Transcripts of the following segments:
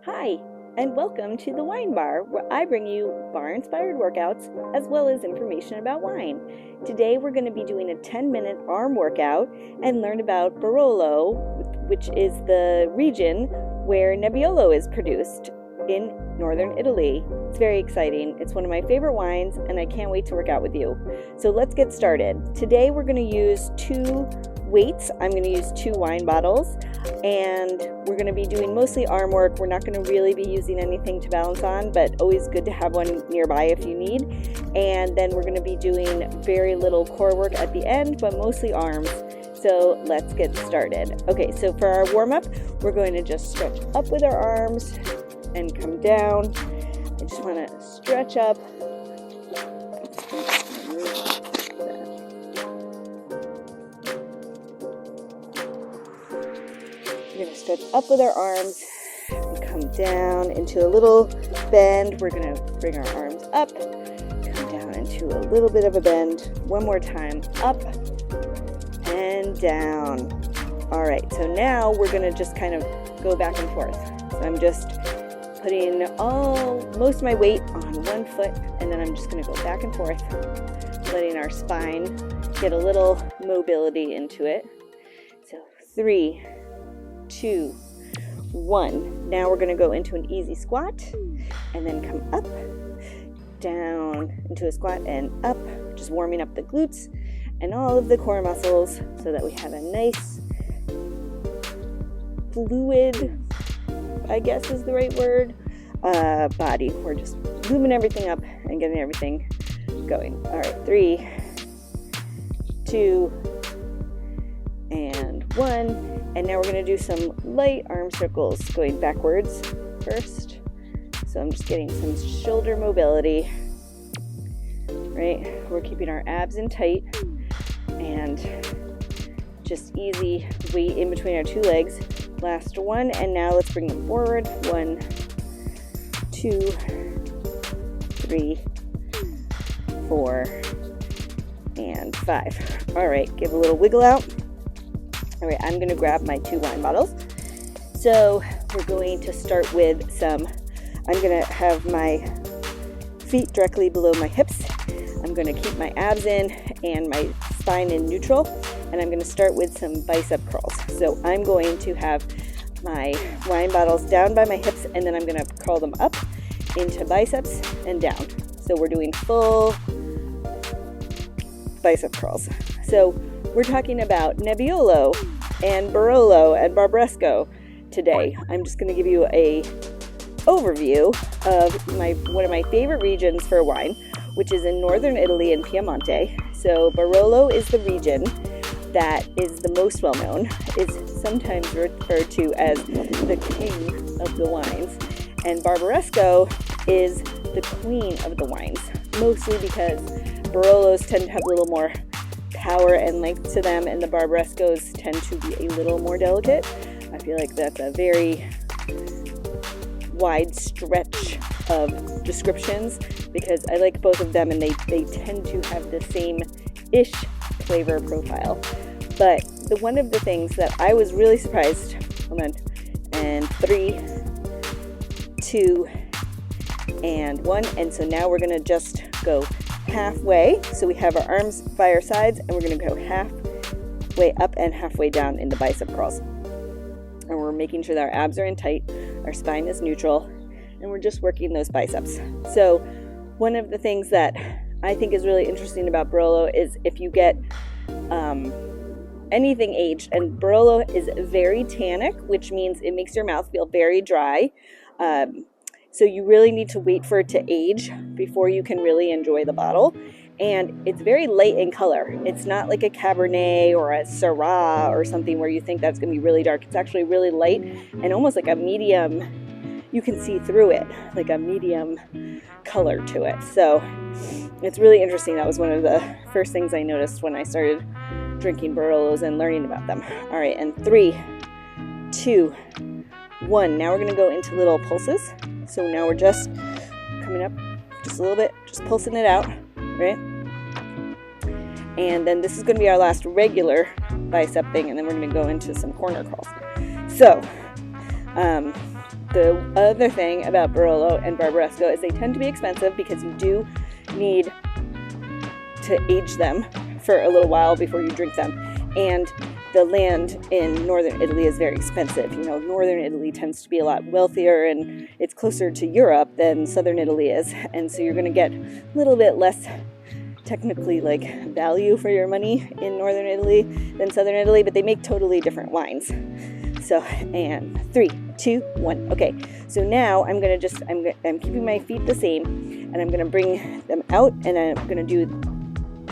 Hi, and welcome to the Wine Bar, where I bring you bar-inspired workouts as well as information about wine. Today we're going to be doing a 10-minute arm workout and learn about Barolo, which is the region where Nebbiolo is produced in northern Italy. It's very exciting. It's one of my favorite wines, and I can't wait to work out with you. So let's get started. Today we're going to use two weights. I'm going to use 2 wine bottles, and we're going to be doing mostly arm work. We're not going to really be using anything to balance on, but always good to have one nearby if you need. And then we're going to be doing very little core work at the end, but mostly arms. So let's get started. Okay, so for our warm-up, we're going to just stretch up with our arms and come down. I just want to stretch up. We're going to stretch up with our arms and come down into a little bend. We're going to bring our arms up, come down into a little bit of a bend. One more time, up and down. All right, so now we're going to just kind of go back and forth. So I'm just putting most of my weight on one foot, and then I'm just going to go back and forth, letting our spine get a little mobility into it. So 3, 2, 1. Now we're going to go into an easy squat and then come up, down into a squat and up, just warming up the glutes and all of the core muscles so that we have a nice fluid, I guess is the right word, body. We're just moving everything up and getting everything going. All right, 3, 2, and 1. And now we're going to do some light arm circles going backwards first. So I'm just getting some shoulder mobility, right? We're keeping our abs in tight and just easy weight in between our 2 legs. Last one, and now let's bring them forward. 1, 2, 3, 4, and 5. All right, give a little wiggle out. All right, I'm going to grab my 2 wine bottles. So we're going to start with I'm going to have my feet directly below my hips. I'm going to keep my abs in and my spine in neutral. And I'm going to start with some bicep curls. So I'm going to have my wine bottles down by my hips, and then I'm going to curl them up into biceps and down. So we're doing full bicep curls. So we're talking about Nebbiolo and Barolo and Barbaresco today. I'm just going to give you a overview of one of my favorite regions for wine, which is in northern Italy in Piemonte. So Barolo is the region that is the most well known, is sometimes referred to as the king of the wines, and Barbaresco is the queen of the wines, mostly because Barolos tend to have a little more power and length to them, and the Barbarescos tend to be a little more delicate. I feel like that's a very wide stretch of descriptions because I like both of them, and they tend to have the same-ish flavor profile. But one of the things that I was really surprised, hold on, and 3, 2, and 1, and so now we're going to just go halfway. So we have our arms by our sides, and we're going to go halfway up and halfway down in the bicep curls. And we're making sure that our abs are in tight, our spine is neutral, and we're just working those biceps. So one of the things that I think is really interesting about Barolo is if you get anything aged, and Barolo is very tannic, which means it makes your mouth feel very dry. So you really need to wait for it to age before you can really enjoy the bottle. And it's very light in color. It's not like a Cabernet or a Syrah or something where you think that's going to be really dark. It's actually really light and almost like a medium, you can see through it, like a medium color to it. So it's really interesting. That was one of the first things I noticed when I started drinking Barolos and learning about them. All right, and 3, 2, 1. Now we're going to go into little pulses. So now we're just coming up just a little bit, just pulsing it out, right? And then this is going to be our last regular bicep thing, and then we're going to go into some corner curls. So the other thing about Barolo and Barbaresco is they tend to be expensive because you do need to age them for a little while before you drink them. And the land in northern Italy is very expensive. You know, northern Italy tends to be a lot wealthier and it's closer to Europe than southern Italy is. And so you're going to get a little bit less technically like value for your money in northern Italy than southern Italy, but they make totally different wines. So, and 3, 2, 1. Okay, so now I'm keeping my feet the same, and I'm gonna bring them out, and I'm gonna do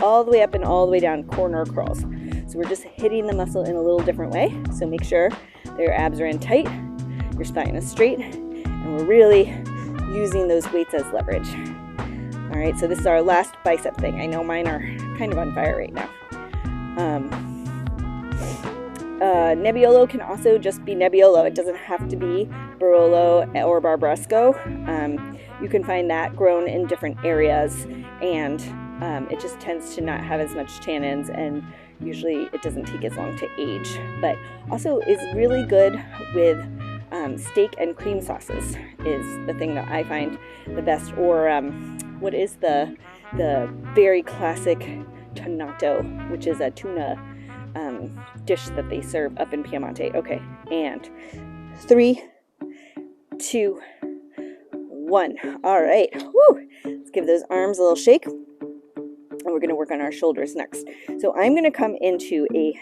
all the way up and all the way down corner curls. So we're just hitting the muscle in a little different way. So make sure that your abs are in tight, your spine is straight, and we're really using those weights as leverage. All right, so this is our last bicep thing. I know mine are kind of on fire right now. Nebbiolo can also just be Nebbiolo. It doesn't have to be Barolo or Barbaresco. You can find that grown in different areas, and it just tends to not have as much tannins, and usually it doesn't take as long to age. But also is really good with steak and cream sauces is the thing that I find the best. Or what is the very classic tonnato, which is a tuna dish that they serve up in Piemonte. Okay, and 3, 2, 1. All right. Woo! Let's give those arms a little shake. And we're going to work on our shoulders next. So I'm going to come into a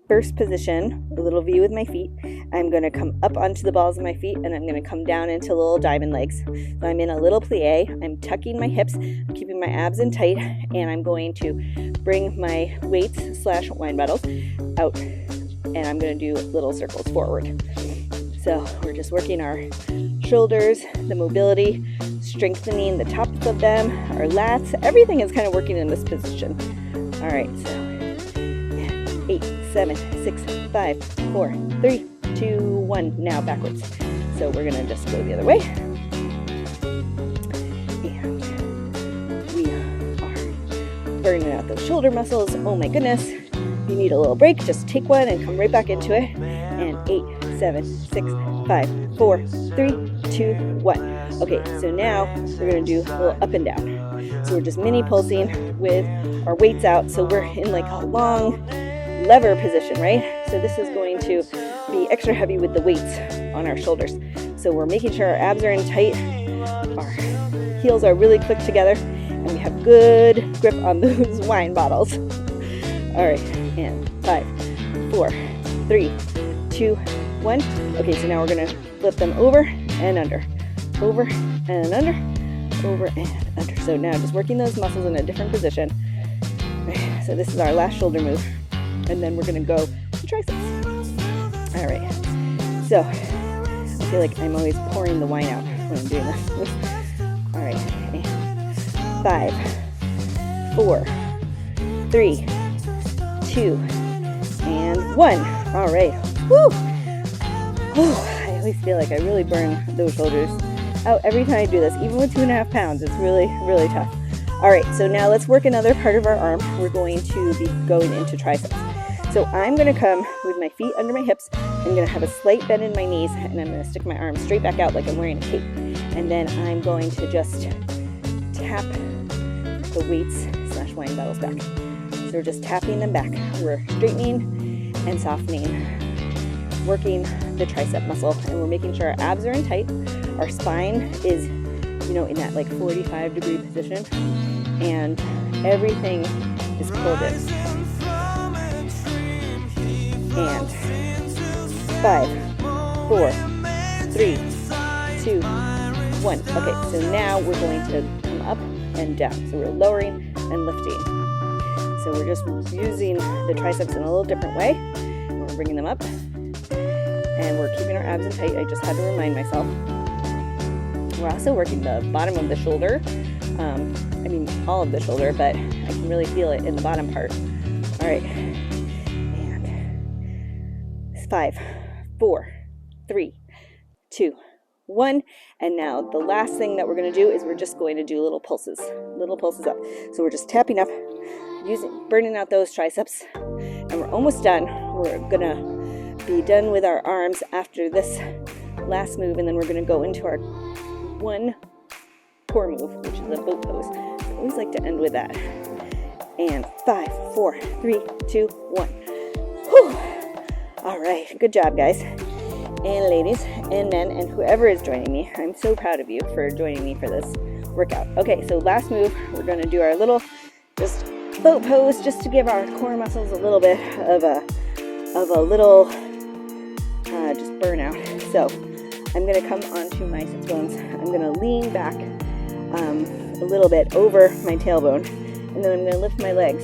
first position, a little V with my feet. I'm going to come up onto the balls of my feet, and I'm going to come down into little diamond legs. So I'm in a little plie. I'm tucking my hips, keeping my abs in tight, and I'm going to bring my weights / wine bottles out, and I'm going to do little circles forward. So we're just working our shoulders, the mobility, strengthening the tops of them, our lats. Everything is kind of working in this position. All right, so 8, 7, 6, 5, 4, 3, 2, 1. Now backwards. So we're going to just go the other way. And we are burning out those shoulder muscles. Oh my goodness. If you need a little break, just take one and come right back into it. And 8, 7, 6, 5, 4, 3, 2, 1. Okay, so now we're going to do a little up and down. So we're just mini pulsing with our weights out. So we're in like a long lever position, right? So this is going to be extra heavy with the weights on our shoulders. So we're making sure our abs are in tight, our heels are really clicked together, and we have good grip on those wine bottles. All right, and 5, 4, 3, 2, 1. Okay, so now we're going to flip them over and under, over and under, over and under. So now just working those muscles in a different position. So this is our last shoulder move. And then we're going to go to triceps. All right. So I feel like I'm always pouring the wine out when I'm doing this. All right. 5, 4, 3, 2, and 1. All right. Woo! Whew. I always feel like I really burn those shoulders out every time I do this. Even with 2.5 pounds, it's really, really tough. All right. So now let's work another part of our arm. We're going to be going into triceps. So I'm going to come with my feet under my hips. I'm going to have a slight bend in my knees, and I'm going to stick my arms straight back out like I'm wearing a cape. And then I'm going to just tap the weights / wine bottles back. So we're just tapping them back. We're straightening and softening, working the tricep muscle, and we're making sure our abs are in tight. Our spine is, in that like 45-degree position, and everything is pulled in. And 5, 4, 3, 2, 1. Okay, so now we're going to come up and down. So we're lowering and lifting. So we're just using the triceps in a little different way. We're bringing them up, and we're keeping our abs in tight. I just had to remind myself. We're also working the bottom of the shoulder. All of the shoulder, but I can really feel it in the bottom part. All right. 5, 4, 3, 2, 1. And now the last thing that we're going to do is we're just going to do little pulses up. So we're just tapping up, burning out those triceps, and we're almost done. We're going to be done with our arms after this last move, and then we're going to go into our one core move, which is a boat pose. I always like to end with that. And 5, 4, 3, 2, 1. Whew. All right, good job, guys, and ladies, and men, and whoever is joining me. I'm so proud of you for joining me for this workout. Okay, so last move, we're going to do our little just boat pose, just to give our core muscles a little bit of a little just burnout. So I'm going to come onto my sits bones. I'm going to lean back a little bit over my tailbone, and then I'm going to lift my legs,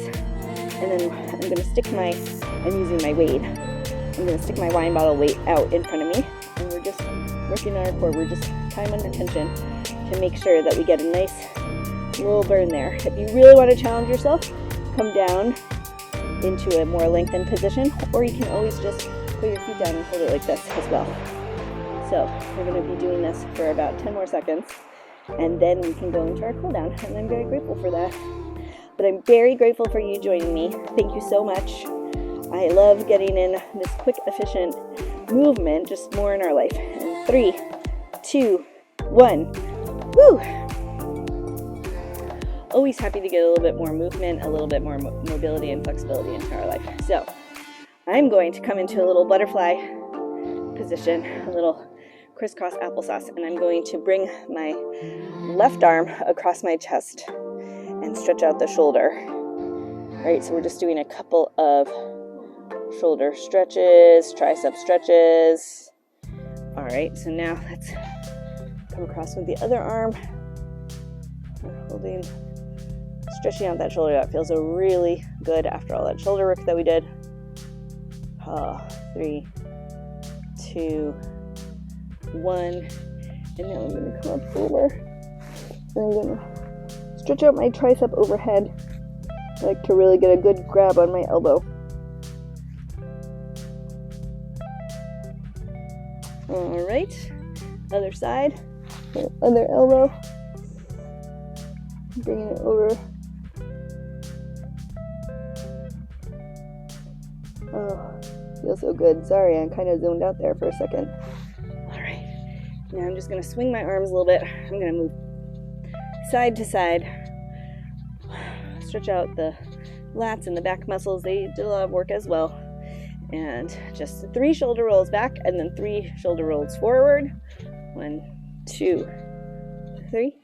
and then I'm going to stick I'm using my weight. I'm going to stick my wine bottle weight out in front of me, and we're just working on our core. We're just time under tension to make sure that we get a nice little burn there. If you really want to challenge yourself, come down into a more lengthened position, or you can always just put your feet down and hold it like this as well. So we're going to be doing this for about 10 more seconds, and then we can go into our cool down, and I'm very grateful for that. But I'm very grateful for you joining me. Thank you so much. I love getting in this quick, efficient movement, just more in our life. And 3, 2, 1. Woo! Always happy to get a little bit more movement, a little bit more mobility and flexibility into our life. So I'm going to come into a little butterfly position, a little crisscross applesauce, and I'm going to bring my left arm across my chest and stretch out the shoulder. All right, so we're just doing a couple of shoulder stretches, tricep stretches. All right, so now let's come across with the other arm. We're holding, stretching out that shoulder. That feels really good after all that shoulder work that we did. 3, 2, 1. And now I'm going to come up over. And I'm going to stretch out my tricep overhead. I like to really get a good grab on my elbow. All right, other side, other elbow, bringing it over. Oh, feels so good. Sorry, I kind of zoned out there for a second. All right, now I'm just going to swing my arms a little bit. I'm going to move side to side, stretch out the lats and the back muscles. They did a lot of work as well. And just 3 shoulder rolls back, and then 3 shoulder rolls forward. 1, 2, 3.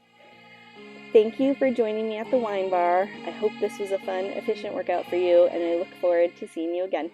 Thank you for joining me at the wine bar. I hope this was a fun, efficient workout for you, and I look forward to seeing you again.